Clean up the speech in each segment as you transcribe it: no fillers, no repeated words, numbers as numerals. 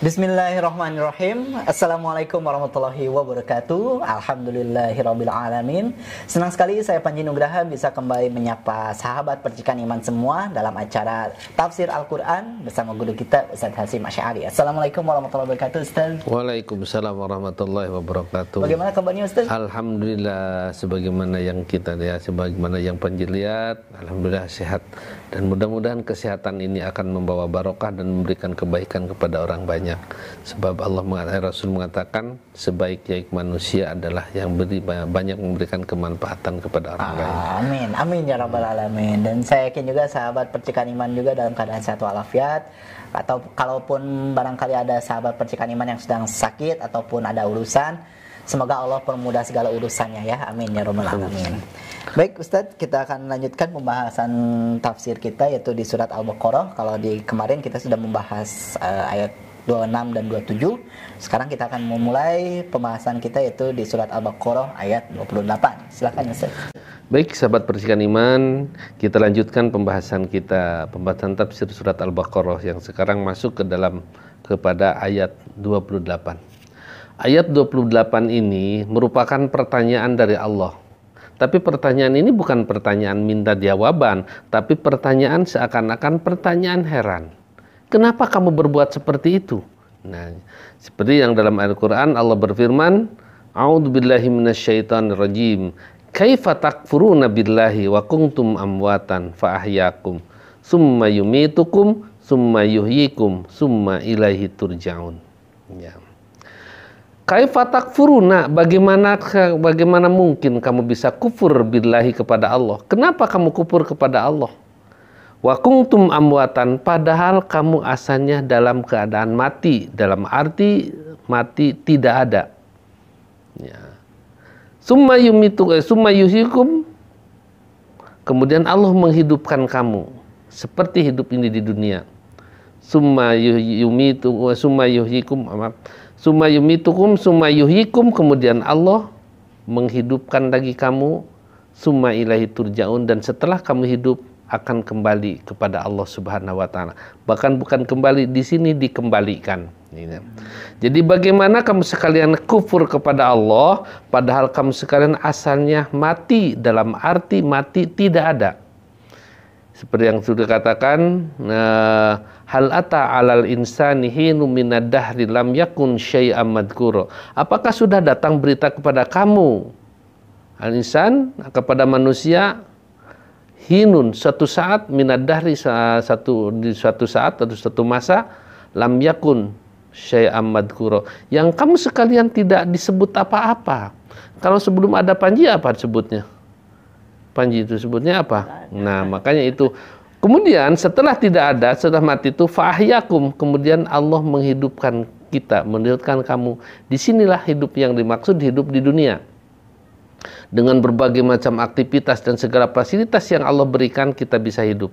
Bismillahirrahmanirrahim. Assalamualaikum warahmatullahi wabarakatuh. Alhamdulillahirabbil alamin. Senang sekali saya Panji Nugraha bisa kembali menyapa sahabat percikan iman semua dalam acara Tafsir Al-Qur'an bersama guru kita Ustaz Hasyim Asy'ari. Assalamualaikum warahmatullahi wabarakatuh, Ustaz. Waalaikumsalam warahmatullahi wabarakatuh. Bagaimana kabarnya, Ustaz? Alhamdulillah, sebagaimana yang kita lihat, sebagaimana yang Panji lihat, alhamdulillah sehat, dan mudah-mudahan kesehatan ini akan membawa barokah dan memberikan kebaikan kepada orang banyak. Sebab Allah Rasul mengatakan sebaik-baik manusia adalah yang banyak memberikan kemanfaatan kepada orang lain. Amin, amin ya rabbal alamin. Dan saya yakin juga sahabat percikan iman juga dalam keadaan sehat walafiat. Atau kalaupun barangkali ada sahabat percikan iman yang sedang sakit ataupun ada urusan, semoga Allah permudah segala urusannya ya. Amin ya rabbal alamin. Baik Ustadz, kita akan lanjutkan pembahasan tafsir kita yaitu di surat Al-Baqarah. Kalau di kemarin kita sudah membahas ayat 26 dan 27. Sekarang kita akan memulai pembahasan kita yaitu di surat Al-Baqarah ayat 28. Silakan Ustaz. Baik sahabat percikan iman, kita lanjutkan pembahasan tafsir surat Al-Baqarah yang sekarang masuk kepada ayat 28. Ayat 28 ini merupakan pertanyaan dari Allah. Tapi pertanyaan ini bukan pertanyaan minta jawaban, tapi pertanyaan seakan-akan pertanyaan heran. Kenapa kamu berbuat seperti itu? Nah, seperti yang dalam Al-Quran Allah berfirman, A'udzubillahi minasyaitonirrajim. Kaifa takfuruna billahi wa kuntum amwatan fa ahyakum summa yumitukum summa yuhyikum summa ilaihi turja'un. Ya. Kaifa takfuruna, bagaimana mungkin kamu bisa kufur billahi kepada Allah? Kenapa kamu kufur kepada Allah? Wa kuntum amwatan, padahal kamu asalnya dalam keadaan mati, dalam arti mati tidak ada. Ya. Summa yuhyikum, kemudian Allah menghidupkan kamu seperti hidup ini di dunia. Summa yumitukum summa yuhyikum, kemudian Allah menghidupkan lagi kamu, summa ilaihi turja'un, dan setelah kamu hidup akan kembali kepada Allah Subhanahu wa taala. Bahkan bukan kembali di sini, dikembalikan. Jadi bagaimana kamu sekalian kufur kepada Allah padahal kamu sekalian asalnya mati, dalam arti mati tidak ada. Seperti yang sudah katakan, hal ata 'alal insani hinum minad dahri lam yakun syai'am madhkura. Apakah sudah datang berita kepada kamu, al-insan, kepada manusia, hinun, suatu saat, minad dahri, di suatu saat atau suatu masa, lam yakun syai'am madhkura, yang kamu sekalian tidak disebut apa-apa. Kalau sebelum ada Panji apa disebutnya? Panji itu sebutnya apa? Nah, makanya itu. Kemudian setelah tidak ada, setelah mati itu fa'ahyakum, kemudian Allah menghidupkan kita, menghidupkan kamu. Disinilah hidup yang dimaksud, hidup di dunia. Dengan berbagai macam aktivitas dan segala fasilitas yang Allah berikan, kita bisa hidup.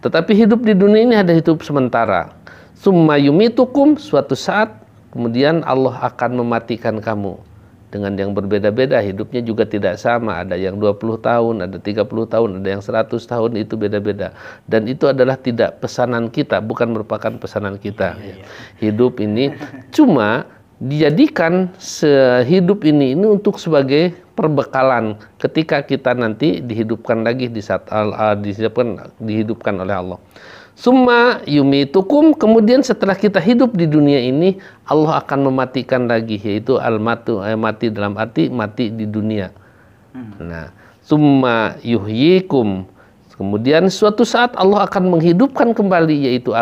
Tetapi hidup di dunia ini ada hidup sementara. Summa yumitukum, suatu saat kemudian Allah akan mematikan kamu. Dengan yang berbeda-beda, hidupnya juga tidak sama. Ada yang 20 tahun, ada 30 tahun, ada yang 100 tahun, itu beda-beda. Dan itu adalah tidak pesanan kita, bukan merupakan pesanan kita. Hidup ini cuma dijadikan sehidup ini untuk sebagai perbekalan ketika kita nanti dihidupkan lagi di saat dihidupkan oleh Allah. Summa yumitukum, kemudian setelah kita hidup di dunia ini Allah akan mematikan lagi, yaitu mati dalam arti mati di dunia. Nah, summa yuhyikum, kemudian suatu saat Allah akan menghidupkan kembali, yaitu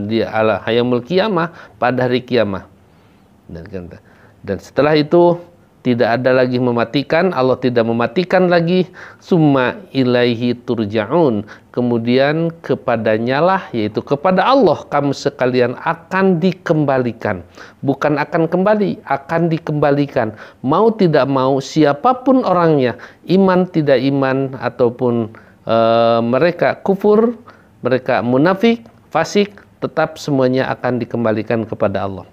di hayamul qiyamah, pada hari kiamah. Dan setelah itu tidak ada lagi mematikan, Allah tidak mematikan lagi. Summa ilaihi turja'un, kemudian kepadanya lah, yaitu kepada Allah, kamu sekalian akan dikembalikan. Bukan akan kembali, akan dikembalikan. Mau tidak mau, siapapun orangnya, iman tidak iman, ataupun mereka kufur, mereka munafik, fasik, tetap semuanya akan dikembalikan kepada Allah.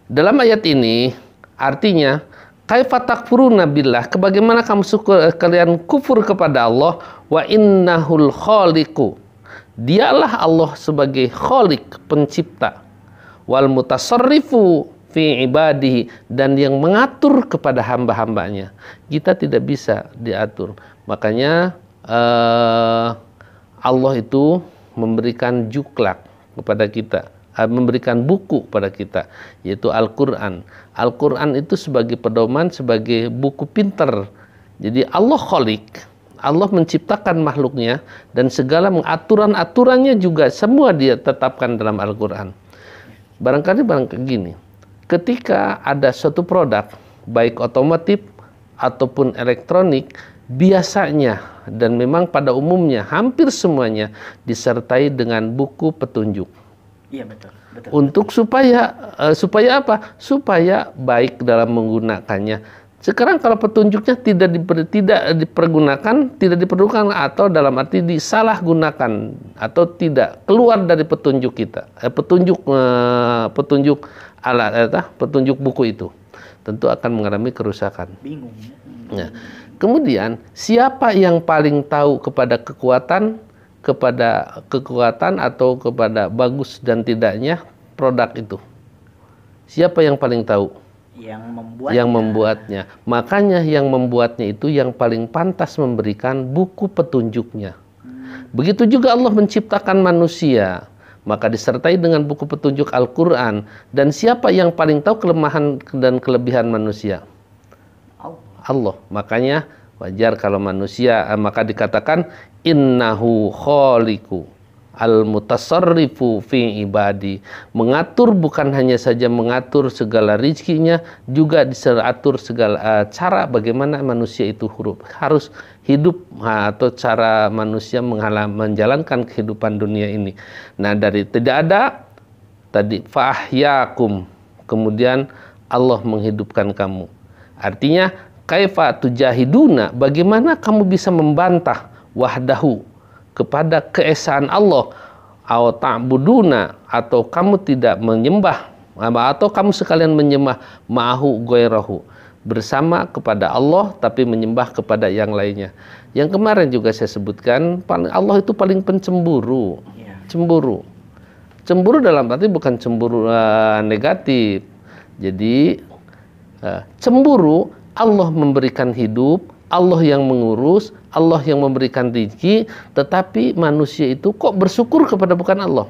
Dalam ayat ini artinya, kaifa takfuruna billah, bagaimana kamu kalian kufur kepada Allah, wa innahul khaliqu, Dialah Allah sebagai khaliq, pencipta, wal mutasarrifu fi ibadihi, dan yang mengatur kepada hamba-hambanya. Kita tidak bisa diatur. Makanya Allah itu memberikan juklak kepada kita, memberikan buku pada kita, yaitu Al-Quran. Al-Quran itu sebagai pedoman, sebagai buku pinter. Jadi Allah khaliq, Allah menciptakan makhluknya, dan segala aturan-aturannya juga semua dia tetapkan dalam Al-Quran. Barangkali gini, ketika ada suatu produk, baik otomotif ataupun elektronik, biasanya dan memang pada umumnya hampir semuanya disertai dengan buku petunjuk. Iya, betul. Untuk supaya apa? Supaya baik dalam menggunakannya. Sekarang kalau petunjuknya tidak dipergunakan atau dalam arti disalahgunakan atau tidak keluar dari petunjuk kita, petunjuk buku itu, tentu akan mengalami kerusakan. Bingung. Ya. Kemudian siapa yang paling tahu kepada kekuatan atau kepada bagus dan tidaknya produk itu? Siapa yang paling tahu? Yang membuatnya. Makanya yang membuatnya itu yang paling pantas memberikan buku petunjuknya. Begitu juga Allah menciptakan manusia, maka disertai dengan buku petunjuk Al-Quran. Dan siapa yang paling tahu kelemahan dan kelebihan manusia? Allah. Makanya wajar kalau manusia, maka dikatakan innahu khaliqu al-mutasarrifu fi ibadi. Mengatur bukan hanya saja mengatur segala rizkinya, juga diatur segala cara bagaimana manusia itu harus hidup, atau cara manusia menjalankan kehidupan dunia ini. Nah, dari tidak ada tadi fahyakum, kemudian Allah menghidupkan kamu. Artinya kaifa tujahiduna, bagaimana kamu bisa membantah wahdahu, kepada keesaan Allah, atau ta'buduna, atau kamu tidak menyembah, atau kamu sekalian menyembah ma'ahu ghairahu, bersama kepada Allah tapi menyembah kepada yang lainnya. Yang kemarin juga saya sebutkan, Allah itu paling pencemburu. Cemburu dalam arti bukan cemburu negatif. Jadi cemburu, Allah memberikan hidup, Allah yang mengurus, Allah yang memberikan rezeki, tetapi manusia itu kok bersyukur kepada bukan Allah.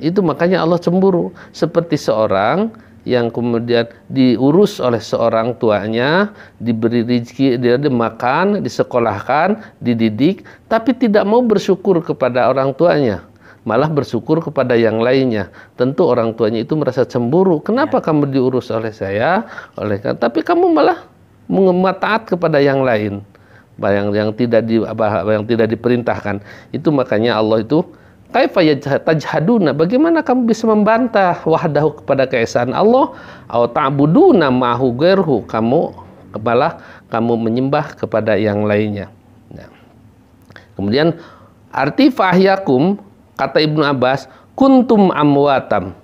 Itu makanya Allah cemburu. Seperti seorang yang kemudian diurus oleh seorang tuanya, diberi rezeki, dia dimakan, disekolahkan, dididik, tapi tidak mau bersyukur kepada orang tuanya, malah bersyukur kepada yang lainnya. Tentu orang tuanya itu merasa cemburu. Kenapa kamu diurus oleh saya, tapi kamu malah taat kepada yang lain, yang tidak diperintahkan. Itu makanya Allah itu kaifa tajhaduna, bagaimana kamu bisa membantah wahdahu kepada keesaan Allah, atau ta'buduna ma'ahu ghairhu, kamu menyembah kepada yang lainnya. Nah. Kemudian arti fahyakum, kata Ibnu Abbas, kuntum amwatan,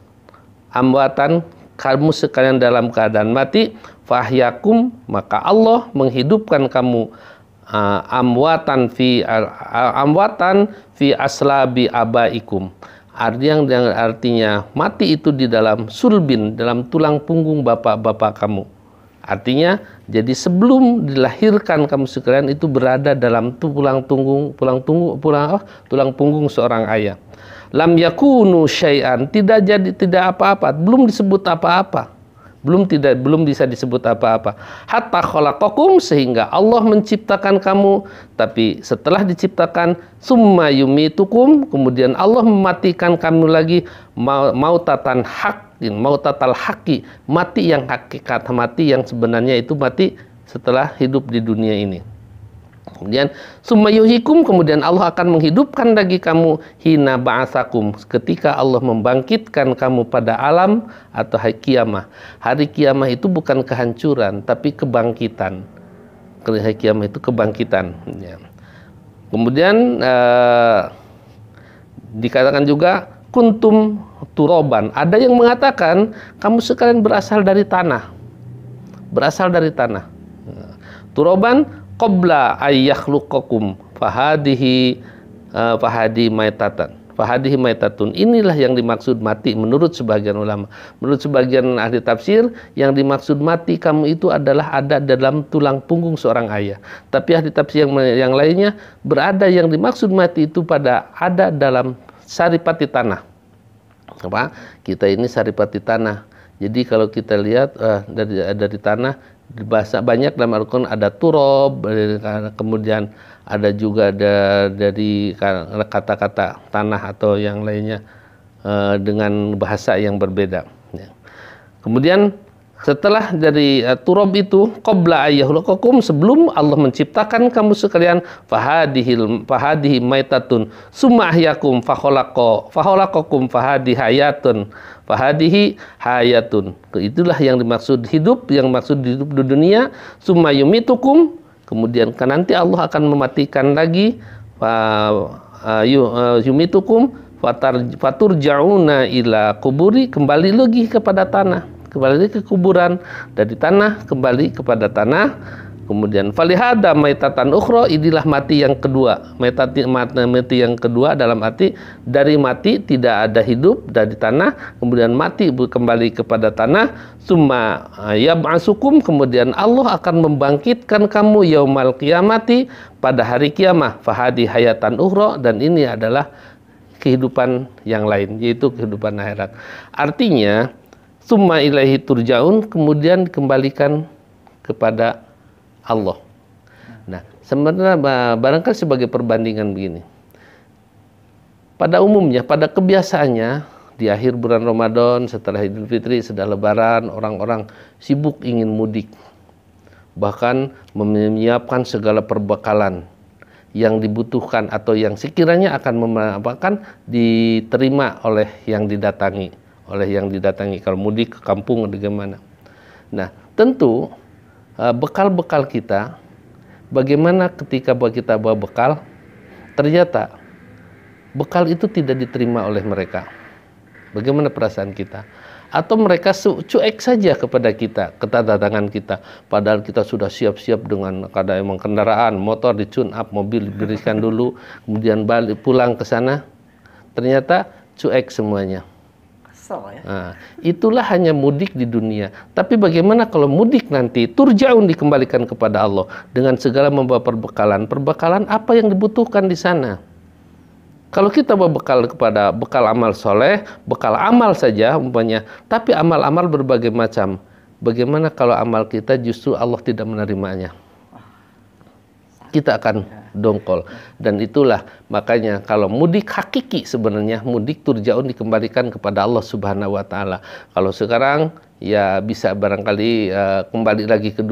kamu sekalian dalam keadaan mati, fahyakum, maka Allah menghidupkan kamu, amwatan fi aslabi abaikum. Artinya mati itu di dalam sulbin, dalam tulang punggung bapak-bapak kamu. Artinya jadi sebelum dilahirkan kamu sekalian itu berada dalam tulang punggung seorang ayah. Lam yakunu syai'an, tidak apa-apa, belum disebut apa-apa. Belum bisa disebut apa-apa. Hatta khalaqakum, sehingga Allah menciptakan kamu, tapi setelah diciptakan summa yumitukum, kemudian Allah mematikan kamu lagi, mautatal haqi, mati yang hakikat, mati yang sebenarnya itu mati setelah hidup di dunia ini. Kemudian summa yuhyikum, kemudian Allah akan menghidupkan lagi kamu hina ba'atsakum, ketika Allah membangkitkan kamu pada alam atau hari kiamah. Hari kiamah itu bukan kehancuran tapi kebangkitan. Hari kiamah itu kebangkitan. Ya. Kemudian dikatakan juga kuntum turoban. Ada yang mengatakan kamu sekalian berasal dari tanah. Turoban qabla ayyakhluqakum, fahadihi fahadi maitatan. Fahadihi maitatun. Inilah yang dimaksud mati menurut sebagian ulama. Menurut sebagian ahli tafsir, yang dimaksud mati kamu itu adalah ada dalam tulang punggung seorang ayah. Tapi ahli tafsir yang lainnya berada yang dimaksud mati itu pada ada dalam saripati tanah. Apa? Kita ini saripati tanah. Jadi kalau kita lihat dari tanah, bahasa banyak dalam Al-Quran ada turob, kemudian ada juga dari kata-kata tanah atau yang lainnya dengan bahasa yang berbeda. Kemudian setelah dari turob itu, qabla ayyahluqakum, sebelum Allah menciptakan kamu sekalian, fahadihi maitatun summa ahyakum fakhalaqakum fahadi hayatun fahadihi hayatun. Itulah yang dimaksud hidup, yang maksud hidup di dunia. Summa yumitukum, kemudian kan nanti Allah akan mematikan lagi. Yumitukum faturja'una ila kuburi, kembali lagi kepada tanah, kembali ke kuburan, dari tanah kembali kepada tanah. Kemudian falihada maitatan ukhra, inilah mati yang kedua. Mati yang kedua dalam arti dari mati tidak ada hidup dari tanah, kemudian mati kembali kepada tanah. Summa yab'asukum, kemudian Allah akan membangkitkan kamu yaumal qiyamati, pada hari kiamah. Fahadi hayatan ukhra, dan ini adalah kehidupan yang lain, yaitu kehidupan akhirat. Artinya summa ilaihi turja'un, kemudian dikembalikan kepada Allah. Nah, sebenarnya barangkali sebagai perbandingan begini. Pada umumnya, pada kebiasaannya, di akhir bulan Ramadan, setelah Idul Fitri, sudah Lebaran, orang-orang sibuk ingin mudik. Bahkan menyiapkan segala perbekalan yang dibutuhkan atau yang sekiranya akan diterima oleh yang didatangi. Kalau mudik ke kampung atau bagaimana. Nah, tentu bekal-bekal kita, bagaimana ketika kita bawa bekal, ternyata bekal itu tidak diterima oleh mereka. Bagaimana perasaan kita? Atau mereka cuek saja kepada kita, kedatangan kita, padahal kita sudah siap-siap dengan kendaraan, motor di-tune up, mobil diberikan dulu, kemudian balik pulang ke sana, ternyata cuek semuanya. Nah, itulah hanya mudik di dunia. Tapi bagaimana kalau mudik nanti turja'un, dikembalikan kepada Allah dengan segala membawa perbekalan. Perbekalan apa yang dibutuhkan di sana? Kalau kita bawa bekal amal soleh, bekal amal saja umpamanya, tapi amal-amal berbagai macam. Bagaimana kalau amal kita justru Allah tidak menerimanya? Kita akan dongkol. Dan itulah makanya kalau mudik hakiki, sebenarnya mudik turja'un, dikembalikan kepada Allah Subhanahu wa taala. Kalau sekarang ya bisa barangkali kembali lagi ke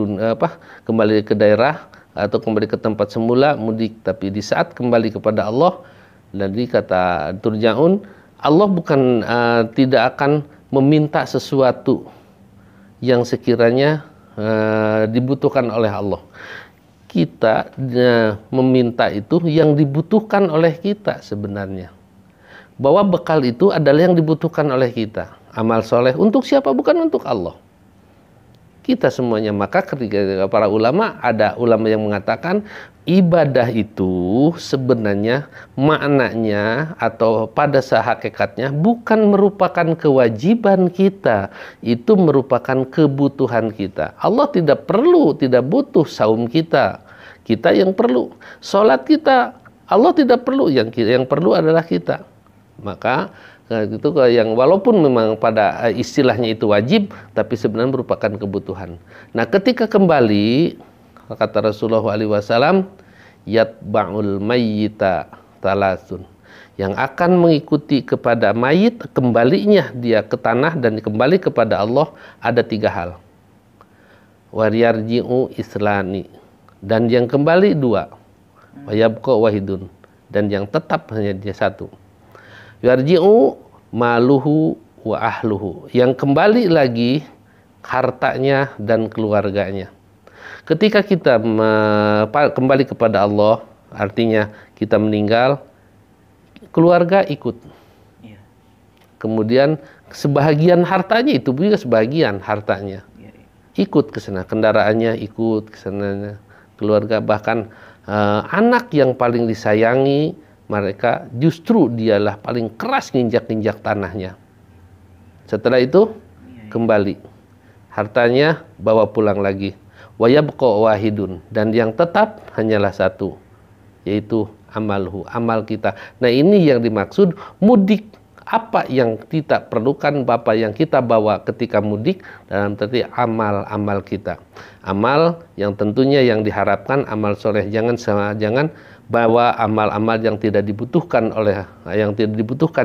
kembali ke daerah atau kembali ke tempat semula mudik, tapi di saat kembali kepada Allah, jadi kata turja'un, Allah bukan tidak akan meminta sesuatu yang sekiranya dibutuhkan oleh Allah. Kita meminta itu yang dibutuhkan oleh kita sebenarnya. Bahwa bekal itu adalah yang dibutuhkan oleh kita. Amal soleh untuk siapa? Bukan untuk Allah. Kita semuanya. Maka ketika para ulama, ada ulama yang mengatakan ibadah itu sebenarnya maknanya atau pada hakikatnya bukan merupakan kewajiban kita, itu merupakan kebutuhan kita. Allah tidak butuh saum kita, kita yang perlu. Salat kita, Allah tidak perlu, yang perlu adalah kita. Maka itu yang walaupun memang pada istilahnya itu wajib, tapi sebenarnya merupakan kebutuhan. Nah, ketika kembali, kata Rasulullah SAW, yatba'ul mayyita talasun, yang akan mengikuti kepada mayit, kembalinya dia ke tanah dan kembali kepada Allah, ada 3 hal. Wariyarji'u islani, dan yang kembali 2. Wayabqa wahidun, dan yang tetap hanya dia 1. Yarji'u maluhu wa ahluhu, yang kembali lagi hartanya dan keluarganya. Ketika kita kembali kepada Allah, artinya kita meninggal, keluarga ikut. Kemudian sebahagian hartanya, itu juga sebahagian hartanya ikut ke sana, kendaraannya ikut ke sana, keluarga, bahkan anak yang paling disayangi, mereka justru dialah paling keras nginjak-nginjak tanahnya. Setelah itu kembali, hartanya bawa pulang lagi. Wa yabqa wahidun, dan yang tetap hanyalah satu, yaitu amalhu, amal kita. Nah, ini yang dimaksud mudik. Apa yang kita perlukan, apa yang kita bawa ketika mudik, dalam arti amal-amal kita. Amal yang tentunya yang diharapkan amal soleh. Jangan bawa amal-amal yang tidak dibutuhkan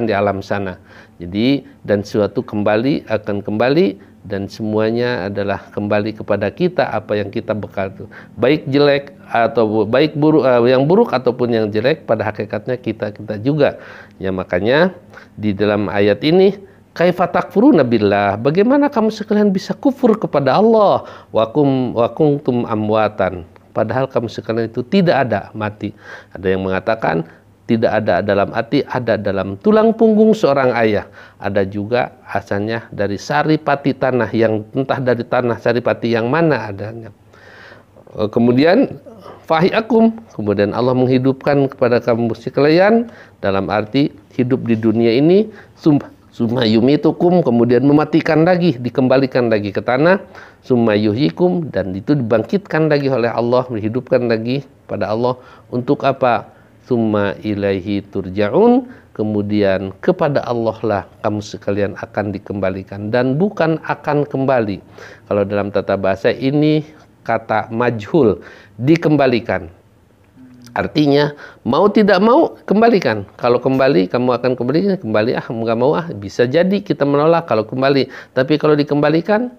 di alam sana. Jadi, dan suatu kembali akan kembali, dan semuanya adalah kembali kepada kita apa yang kita bekal itu. Baik jelek atau baik buruk, yang buruk ataupun yang jelek, pada hakikatnya kita juga. Ya, makanya di dalam ayat ini, kaifa takfuruna billah, bagaimana kamu sekalian bisa kufur kepada Allah, wa kuntum amwatan, padahal kamu sekalian itu tidak ada, mati. Ada yang mengatakan tidak ada dalam hati, ada dalam tulang punggung seorang ayah. Ada juga asalnya dari saripati tanah, yang entah dari tanah saripati yang mana adanya. Kemudian fahiakum, kemudian Allah menghidupkan kepada kamu sekalian, dalam arti hidup di dunia ini, summa yumitukum, kemudian mematikan lagi, dikembalikan lagi ke tanah, summa yuhyikum, dan itu dibangkitkan lagi oleh Allah, dihidupkan lagi pada Allah. Untuk apa? Summa ilaihi turja'un, kemudian kepada Allah lah kamu sekalian akan dikembalikan, dan bukan akan kembali. Kalau dalam tata bahasa ini kata majhul, dikembalikan. Artinya mau tidak mau kembalikan. Kalau kembali kamu akan kembali nggak mau bisa jadi kita menolak kalau kembali. Tapi kalau dikembalikan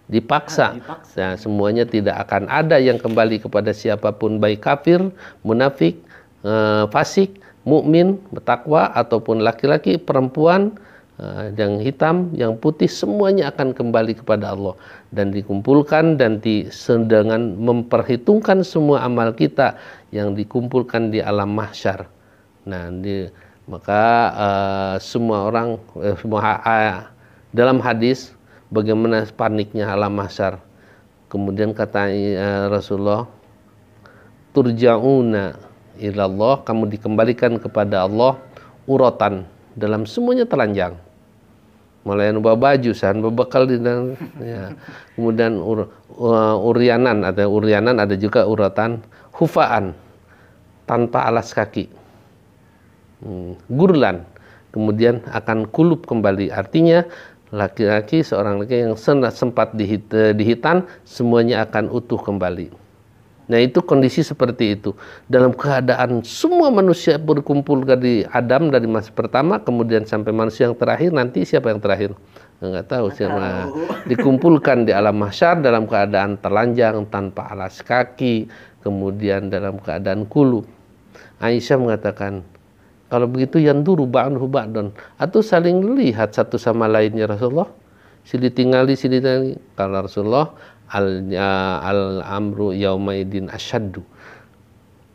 dipaksa. Nah, semuanya tidak akan ada yang kembali kepada siapapun, baik kafir, munafik, fasik, mukmin, bertakwa, ataupun laki-laki, perempuan, yang hitam, yang putih, semuanya akan kembali kepada Allah dan dikumpulkan, dan dengan memperhitungkan semua amal kita yang dikumpulkan di alam mahsyar. Nah, maka semua orang dalam hadis bagaimana paniknya alam mahsyar. Kemudian kata Rasulullah, turja'una ilallah, kamu dikembalikan kepada Allah uratan, dalam semuanya telanjang, mulai bawa baju, berbekal di dalam, ya. Kemudian uryanan, ada juga uratan, hufaan, tanpa alas kaki, gurlan, kemudian akan kulup kembali. Artinya laki-laki, seorang laki yang sempat dihitan, semuanya akan utuh kembali. Nah, itu kondisi seperti itu. Dalam keadaan semua manusia berkumpul dari Adam, dari masa pertama, kemudian sampai manusia yang terakhir, nanti siapa yang terakhir? Nggak tahu siapa. Dikumpulkan di alam mahsyar dalam keadaan telanjang, tanpa alas kaki, kemudian dalam keadaan kulub. Aisyah mengatakan, kalau begitu yanduru ba'duhu ba'dun, atau saling lihat satu sama lainnya Rasulullah. Sili tingali. Kalau Rasulullah, al-amru yaumaidin asyaddu.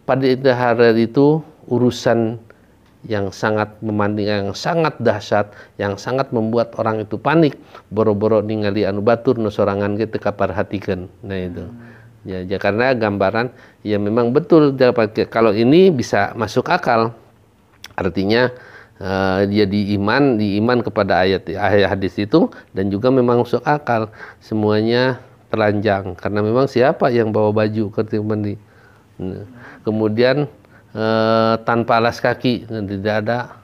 Pada hari itu urusan yang sangat memanding, yang sangat dahsyat, yang sangat membuat orang itu panik, boro-boro ningali anu batur nu sorangan ge teu kaparhatikeun. Nah itu. Ya, karena gambaran ya memang betul kalau ini bisa masuk akal. Artinya dia diiman kepada ayat hadis itu, dan juga memang masuk akal. Semuanya telanjang, karena memang siapa yang bawa baju ketika mandi. Kemudian tanpa alas kaki, tidak ada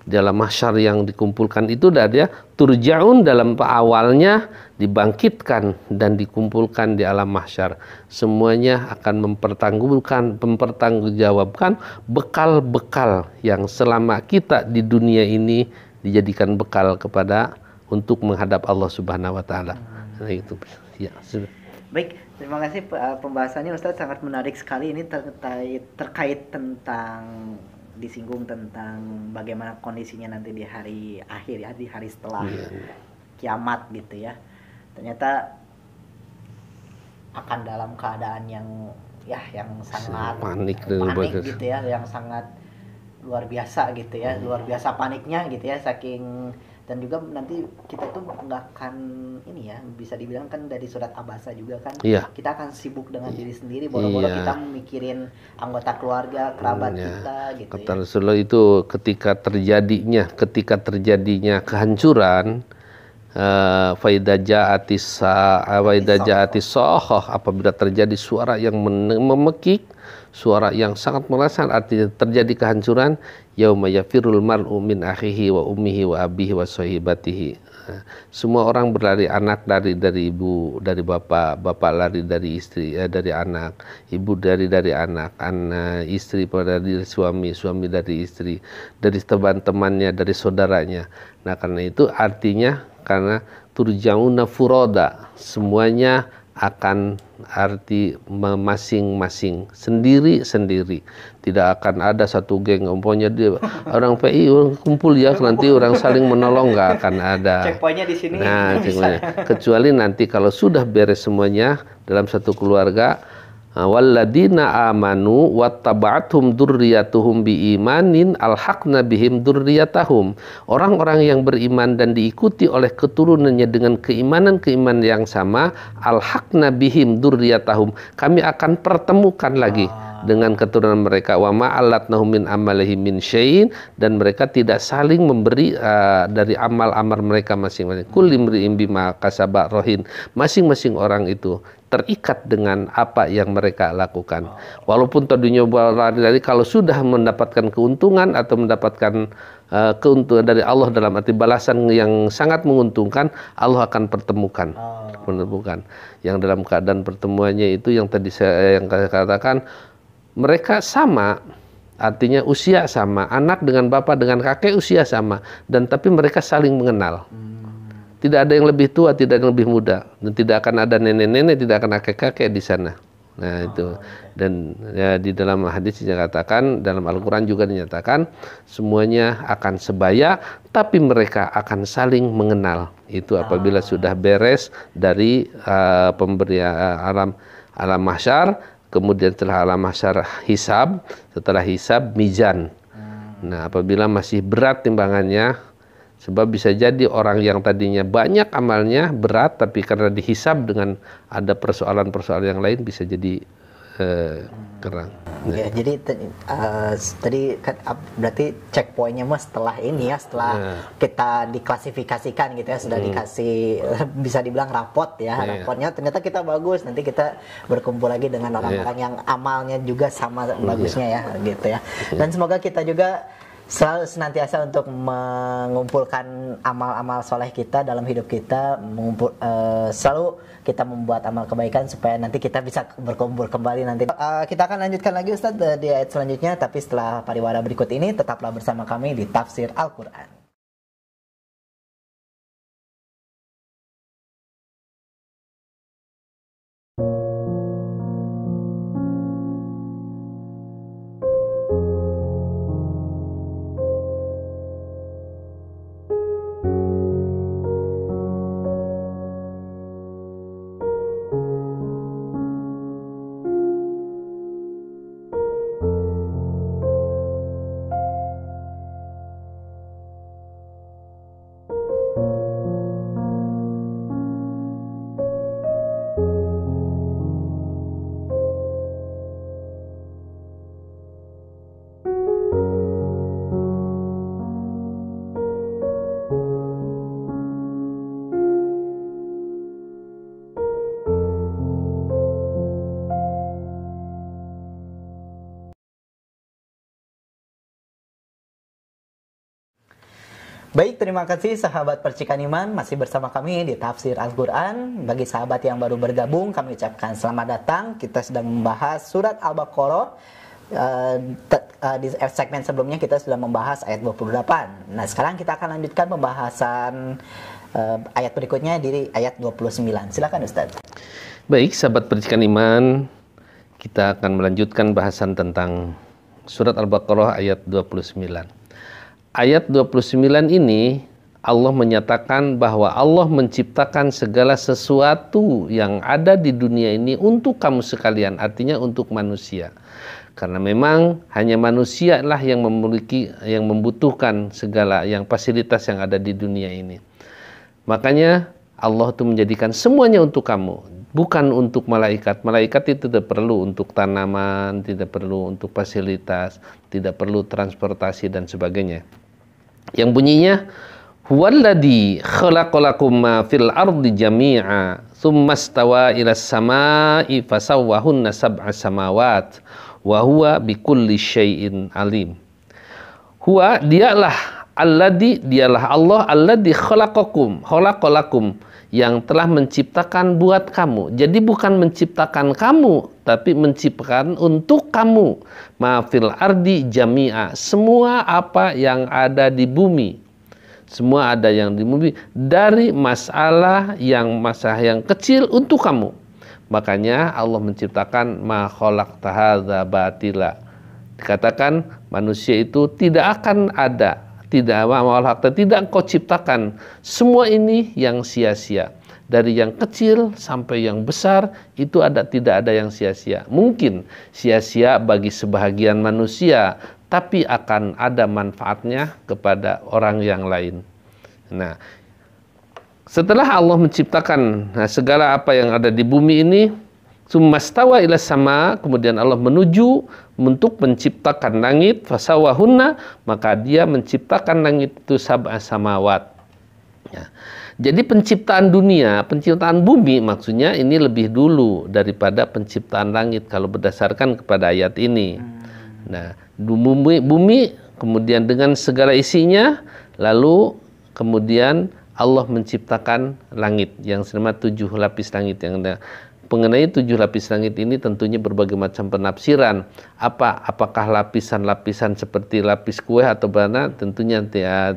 dalam mahsyar yang dikumpulkan itu. Dia turja'un, dalam awalnya dibangkitkan dan dikumpulkan di alam mahsyar. Semuanya akan mempertanggungjawabkan bekal-bekal yang selama kita di dunia ini dijadikan bekal untuk menghadap Allah Subhanahu wa taala. Nah, itu. Ya, sudah. Baik, terima kasih pembahasannya Ustadz, sangat menarik sekali. Ini terkait tentang, disinggung tentang bagaimana kondisinya nanti di hari akhir ya, di hari setelah kiamat gitu ya. Ternyata akan dalam keadaan yang sangat panik gitu ya, yang sangat luar biasa gitu ya, luar biasa paniknya gitu ya, saking Dan juga nanti kita tuh nggak akan ini ya, bisa dibilang kan dari surat Abasa juga kan, kita akan sibuk dengan diri sendiri, boro-boro kita mikirin anggota keluarga, kerabat kita gitu. Kata Rasulullah itu ketika terjadinya kehancuran, apabila terjadi suara yang memekik, suara yang sangat merasakan, artinya terjadi kehancuran, yauma yafirul mar'u min akhihi wa ummihi wa abihi wa sahibatihi. Semua orang berlari, anak lari dari ibu, dari bapak, bapak lari dari istri, dari anak, ibu dari anak, istri dari suami, suami dari istri, dari teman-temannya, dari saudaranya. Nah, karena itu artinya karena turjauna furoda, semuanya akan arti masing-masing, sendiri-sendiri. Tidak akan ada satu geng, umpamanya dia orang PI orang kumpul ya, nanti orang saling menolong, nggak akan ada. Checkpointnya di sini. Nah, kecuali nanti kalau sudah beres semuanya dalam satu keluarga, walladina amanu wattaba'athum dzurriyyatuhum biimanin alhaqna bihim dzurriyyatahum. Orang-orang yang beriman dan diikuti oleh keturunannya dengan keimanan yang sama, alhaqna bihim dzurriyyatahum, kami akan pertemukan lagi dengan keturunan mereka. Wa ma'alatnahum min amalihim min syai'in, dan mereka tidak saling memberi dari amal-amal mereka masing-masing. Kulli imri'in bima kasaba rahin, masing-masing orang itu terikat dengan apa yang mereka lakukan. Walaupun tadinya lari-lari, kalau sudah mendapatkan keuntungan atau mendapatkan keuntungan dari Allah dalam arti balasan yang sangat menguntungkan, Allah akan pertemukan. Yang dalam keadaan pertemuannya itu yang tadi saya katakan, mereka sama, artinya usia sama, anak dengan bapak dengan kakek usia sama, dan tapi mereka saling mengenal. Tidak ada yang lebih tua, tidak ada yang lebih muda, dan tidak akan ada nenek-nenek, tidak akan kakek-kakek di sana. Nah, itu. Dan ya, di dalam hadis dinyatakan, dalam Al-Quran juga dinyatakan, semuanya akan sebaya, tapi mereka akan saling mengenal. Itu apabila sudah beres dari pemberian alam mahsyar, kemudian setelah alam mahsyar hisab, setelah hisab mizan. Nah, apabila masih berat timbangannya, sebab bisa jadi orang yang tadinya banyak amalnya berat, tapi karena dihisab dengan ada persoalan-persoalan yang lain bisa jadi kurang. Ya, jadi tadi kan berarti checkpointnya mas setelah ini ya, setelah kita diklasifikasikan gitu ya, sudah dikasih bisa dibilang rapot ya, rapotnya ternyata kita bagus, nanti kita berkumpul lagi dengan orang-orang yang amalnya juga sama bagusnya ya gitu ya. Dan semoga kita juga selalu senantiasa untuk mengumpulkan amal-amal soleh kita dalam hidup kita, selalu kita membuat amal kebaikan supaya nanti kita bisa berkumpul kembali nanti. Kita akan lanjutkan lagi Ustadz di ayat selanjutnya, tapi setelah pariwara berikut ini tetaplah bersama kami di Tafsir Al-Quran. Baik, terima kasih sahabat Percikan Iman, masih bersama kami di Tafsir Al-Quran. Bagi sahabat yang baru bergabung, kami ucapkan selamat datang. Kita sedang membahas surat Al-Baqarah. Di segmen sebelumnya kita sudah membahas ayat 28. Nah, sekarang kita akan lanjutkan pembahasan ayat berikutnya di ayat 29. Silakan Ustaz. Baik, sahabat Percikan Iman, kita akan melanjutkan bahasan tentang surat Al-Baqarah ayat 29. Ayat 29 ini Allah menyatakan bahwa Allah menciptakan segala sesuatu yang ada di dunia ini untuk kamu sekalian, artinya untuk manusia. Karena memang hanya manusia lah yang membutuhkan segala yang fasilitas yang ada di dunia ini. Makanya Allah itu menjadikan semuanya untuk kamu, bukan untuk malaikat. Malaikat itu tidak perlu untuk tanaman, tidak perlu untuk fasilitas, tidak perlu transportasi dan sebagainya. Yang bunyinya huwallazi khalaqalakum ma fil ardi jami'a tsumma stawa ilas samai fasawwahunna sab'a samawat wa huwa bikulli syai'in alim. Huwa dialah alladzi, dialah Allah alladzi khalaqalakum yang telah menciptakan buat kamu. Jadi bukan menciptakan kamu, tapi menciptakan untuk kamu. Ma fil ardi jami'a, semua apa yang ada di bumi. Semua ada yang di bumi dari masalah yang kecil untuk kamu. Makanya Allah menciptakan ma khalaqta hadza batila. Dikatakan manusia itu tidak akan ada, tidak engkau ciptakan semua ini yang sia-sia. Dari yang kecil sampai yang besar itu tidak ada yang sia-sia. Mungkin sia-sia bagi sebahagian manusia, tapi akan ada manfaatnya kepada orang yang lain. Nah, setelah Allah menciptakan segala apa yang ada di bumi ini, summastawa ila sama, kemudian Allah menuju untuk menciptakan langit, fasawahunna, maka dia menciptakan langit itu sab'a samawat. Ya. Jadi penciptaan dunia, penciptaan bumi maksudnya ini lebih dulu daripada penciptaan langit kalau berdasarkan kepada ayat ini. Nah, bumi kemudian dengan segala isinya, lalu kemudian Allah menciptakan langit yang selama 7 lapis langit yang ada. Mengenai 7 lapis langit ini tentunya berbagai macam penafsiran. Apakah lapisan-lapisan seperti lapis kue atau mana? Tentunya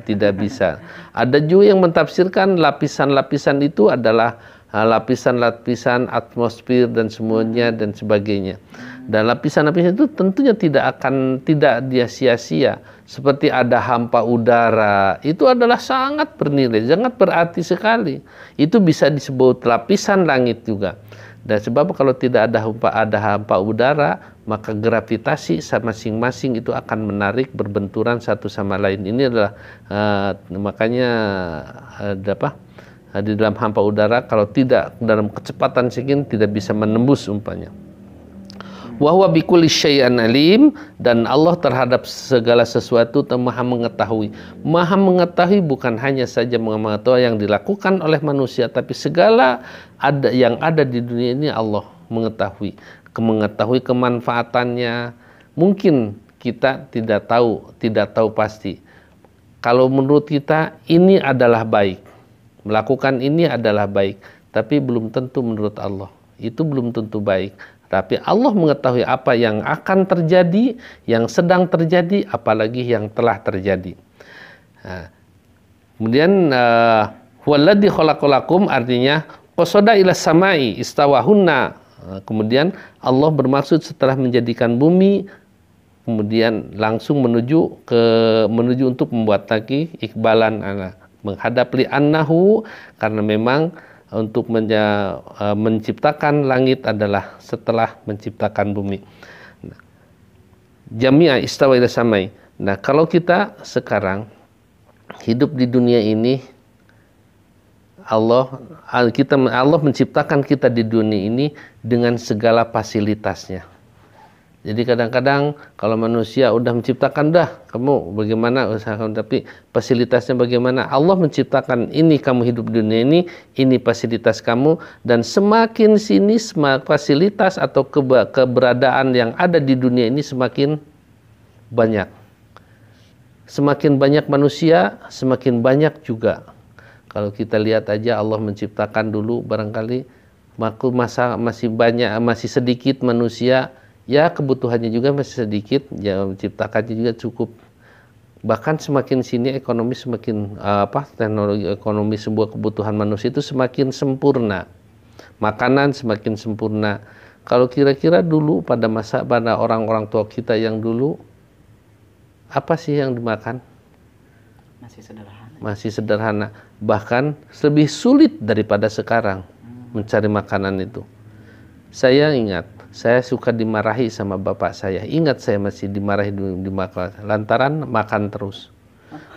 tidak bisa. Ada juga yang mentafsirkan lapisan-lapisan itu adalah lapisan-lapisan atmosfer dan semuanya dan sebagainya. Dan lapisan-lapisan itu tentunya tidak dia sia-sia. Seperti ada hampa udara, itu adalah sangat bernilai, sangat berarti sekali. Itu bisa disebut lapisan langit juga. Dan sebab kalau tidak ada hampa udara, maka gravitasi masing-masing itu akan menarik, berbenturan satu sama lain. Ini adalah makanya di dalam hampa udara kalau tidak dalam kecepatan segini tidak bisa menembus umpamanya. Wa huwa bikulli syai'in alim, dan Allah terhadap segala sesuatu Maha mengetahui. Maha mengetahui bukan hanya saja mengetahui yang dilakukan oleh manusia, tapi segala yang ada di dunia ini Allah mengetahui. Mengetahui kemanfaatannya. Mungkin kita tidak tahu pasti. Kalau menurut kita ini adalah baik, melakukan ini adalah baik, tapi belum tentu menurut Allah itu belum tentu baik. Tapi Allah mengetahui apa yang akan terjadi, yang sedang terjadi, apalagi yang telah terjadi. Nah, kemudian huwallazi khalaqalakum artinya qasada ila samai istawahunna. Kemudian Allah bermaksud setelah menjadikan bumi, kemudian langsung menuju untuk membuat lagi ikbalan menghadap li annahu, karena memang untuk menciptakan langit adalah setelah menciptakan bumi. Jami'a istawa ila samai. Nah, kalau kita sekarang hidup di dunia ini, Allah menciptakan kita di dunia ini dengan segala fasilitasnya. Jadi kadang-kadang kalau manusia udah menciptakan, kamu bagaimana usahakan, tapi fasilitasnya bagaimana? Allah menciptakan ini, kamu hidup di dunia ini fasilitas kamu, dan semakin sini fasilitas atau keberadaan yang ada di dunia ini semakin banyak. Semakin banyak manusia, semakin banyak juga. Kalau kita lihat aja Allah menciptakan dulu barangkali masih sedikit manusia. Ya, kebutuhannya juga masih sedikit, ya menciptakannya juga cukup. Bahkan semakin sini ekonomi semakin teknologi ekonomi sebuah kebutuhan manusia itu semakin sempurna. Makanan semakin sempurna. Kalau kira-kira dulu pada orang-orang tua kita yang dulu, apa sih yang dimakan? Masih sederhana. Bahkan lebih sulit daripada sekarang mencari makanan itu. Saya ingat saya suka dimarahi sama bapak saya. Ingat saya masih dimarahi di masa lantaran makan terus.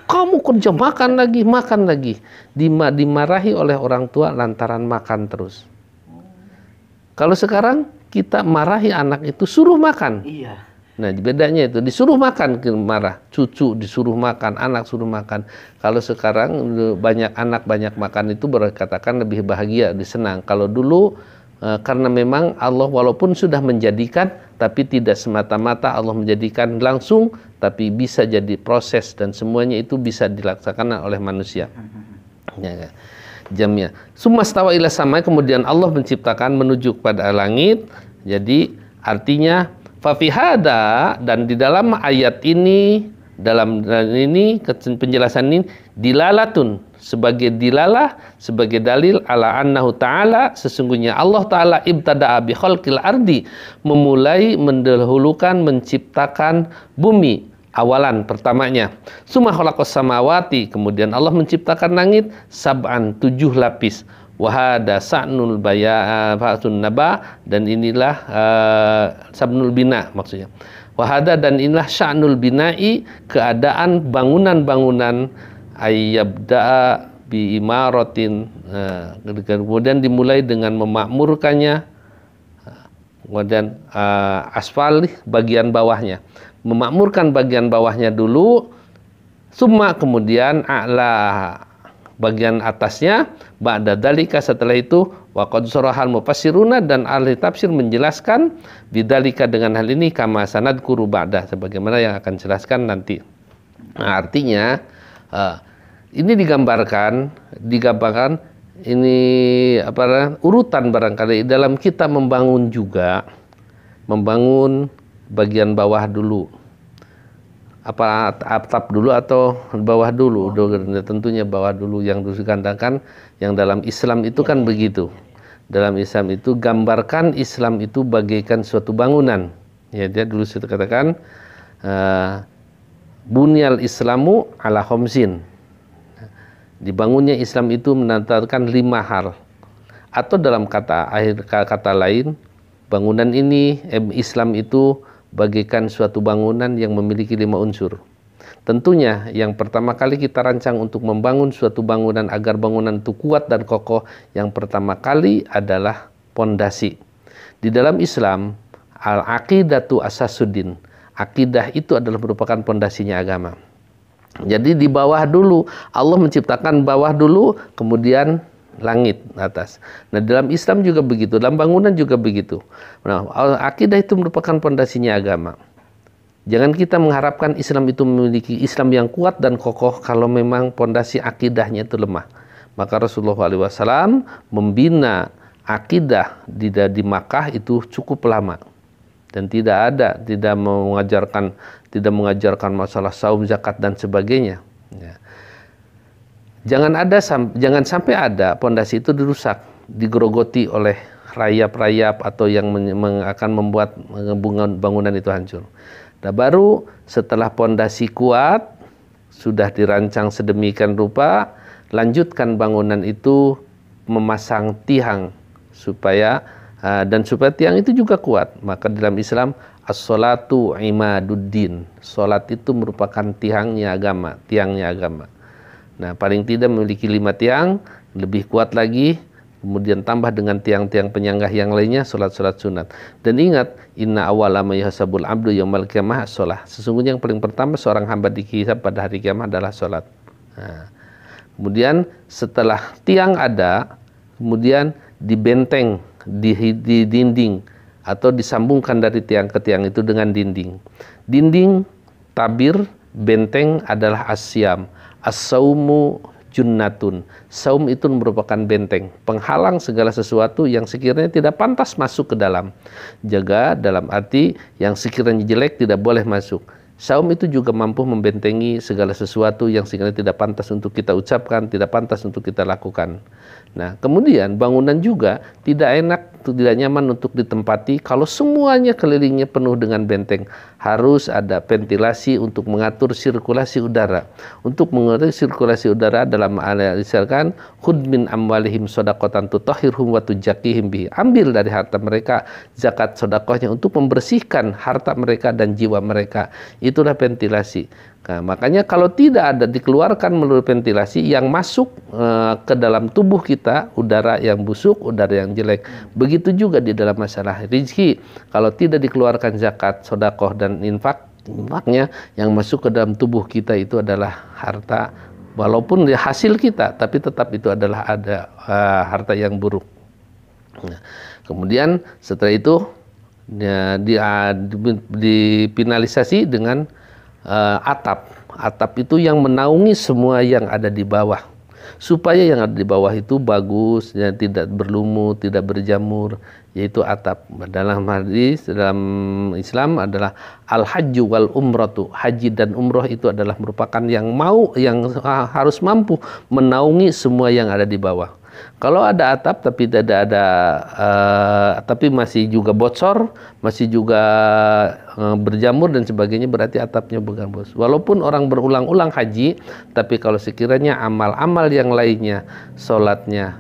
Kamu kerja makan lagi. Dimarahi oleh orang tua lantaran makan terus. Kalau sekarang kita marahi anak itu suruh makan. Iya. Nah, bedanya itu disuruh makan marah, cucu disuruh makan, anak suruh makan. Kalau sekarang banyak anak banyak makan itu berkatakan lebih bahagia, disenang. Kalau dulu karena memang Allah walaupun sudah menjadikan, tapi tidak semata-mata Allah menjadikan langsung, tapi bisa jadi proses dan semuanya itu bisa dilaksanakan oleh manusia. Ya, jamnya. Summa stawa ila samai, kemudian Allah menciptakan menuju kepada langit. Jadi artinya fafihada, dan di dalam ayat ini, dalam ini penjelasan ini dilalatun, sebagai dilalah, sebagai dalil ala annahu ta'ala, sesungguhnya Allah Ta'ala ibtada'a bi khalqil ardi, memulai mendahulukan menciptakan bumi awalan pertamanya. Summa khalaqas samawati, kemudian Allah menciptakan langit sab'an 7 lapis. Wahada sa'nul ba'sun naba, dan inilah sabnul bina maksudnya. Wahada, dan inilah sya'nul bina'i, keadaan bangunan-bangunan, ayyabda'a bi imaratin, kemudian dimulai dengan memakmurkannya, kemudian asfal bagian bawahnya, memakmurkan bagian bawahnya dulu, summa kemudian a'la bagian atasnya, ba'da dalika setelah itu, wa qad sarahal mufassiruna, dan ahli tafsir menjelaskan bidzalika dengan hal ini, kama sanadkuru ba'da, sebagaimana yang akan jelaskan nanti. Nah, artinya ini digambarkan ini urutan barangkali dalam kita membangun juga, membangun bagian bawah dulu. Apa atap dulu atau bawah dulu? Tentunya bawah dulu yang digandakan. Yang dalam Islam itu kan begitu. Dalam Islam itu gambarkan Islam itu bagaikan suatu bangunan. Ya, dia dulu saya katakan bunyal Islamu ala khamsin. Dibangunnya Islam itu menandakan 5 hal. Atau dalam kata lain, bangunan ini Islam itu bagaikan suatu bangunan yang memiliki 5 unsur. Tentunya yang pertama kali kita rancang untuk membangun suatu bangunan agar bangunan itu kuat dan kokoh, yang pertama kali adalah pondasi. Di dalam Islam, al-aqidatu asasuddin. Akidah itu adalah merupakan pondasinya agama. Jadi di bawah dulu, Allah menciptakan bawah dulu, kemudian langit atas. Nah, dalam Islam juga begitu, dalam bangunan juga begitu. Nah, akidah itu merupakan pondasinya agama. Jangan kita mengharapkan Islam itu memiliki Islam yang kuat dan kokoh kalau memang pondasi akidahnya itu lemah. Maka Rasulullah SAW membina akidah di Makkah itu cukup lama. Dan tidak mengajarkan masalah saum, zakat dan sebagainya. Ya. Jangan sampai ada pondasi itu dirusak, digerogoti oleh rayap-rayap atau yang akan membuat bangunan itu hancur. Nah, baru setelah pondasi kuat, sudah dirancang sedemikian rupa, lanjutkan bangunan itu memasang tiang supaya tiang itu juga kuat. Maka dalam Islam as-sholatu imaduddin. Salat itu merupakan tiangnya agama. Nah, paling tidak memiliki 5 tiang, lebih kuat lagi, kemudian tambah dengan tiang-tiang penyanggah yang lainnya, solat-solat sunat. Dan ingat, inna awwala ma yuhasabul abdu yaumal qiyamah as-shalah. Sesungguhnya yang paling pertama seorang hamba dihisab pada hari kiamat adalah solat. Nah, kemudian setelah tiang ada, kemudian dibenteng di dinding atau disambungkan dari tiang ke tiang itu dengan dinding. Dinding, tabir, benteng adalah asyam. As-saumu junnatun. Saum itu merupakan benteng, penghalang segala sesuatu yang sekiranya tidak pantas masuk ke dalam. Jaga dalam arti yang sekiranya jelek tidak boleh masuk. Saum itu juga mampu membentengi segala sesuatu yang sekiranya tidak pantas untuk kita ucapkan, tidak pantas untuk kita lakukan. Nah, kemudian bangunan juga tidak enak, tidak nyaman untuk ditempati kalau semuanya kelilingnya penuh dengan benteng. Harus ada ventilasi untuk mengatur sirkulasi udara. Untuk mengatur sirkulasi udara dalam ayat misalkan khudh min amwalihim shadaqatan tutahhirhum wa tuzakkihim bihi. Ambil dari harta mereka zakat sedekahnya untuk membersihkan harta mereka dan jiwa mereka. Itulah ventilasi. Nah, makanya kalau tidak ada dikeluarkan melalui ventilasi yang masuk ke dalam tubuh kita, udara yang busuk, udara yang jelek. Begitu juga di dalam masalah rezeki. Kalau tidak dikeluarkan zakat, sedekah dan infaknya yang masuk ke dalam tubuh kita itu adalah harta, walaupun hasil kita, tapi tetap itu adalah ada harta yang buruk. Nah, kemudian setelah itu dipinalisasi dengan atap. Atap itu yang menaungi semua yang ada di bawah, supaya yang ada di bawah itu bagus, ya, tidak berlumut, tidak berjamur, yaitu atap. Dalam hadis dalam Islam adalah al-hajju wal umratu. Haji dan umroh itu adalah merupakan yang harus mampu menaungi semua yang ada di bawah. Kalau ada atap tapi tidak ada tapi masih juga bocor, masih juga berjamur dan sebagainya, berarti atapnya bukan bos. Walaupun orang berulang-ulang haji, tapi kalau sekiranya amal-amal yang lainnya, sholatnya,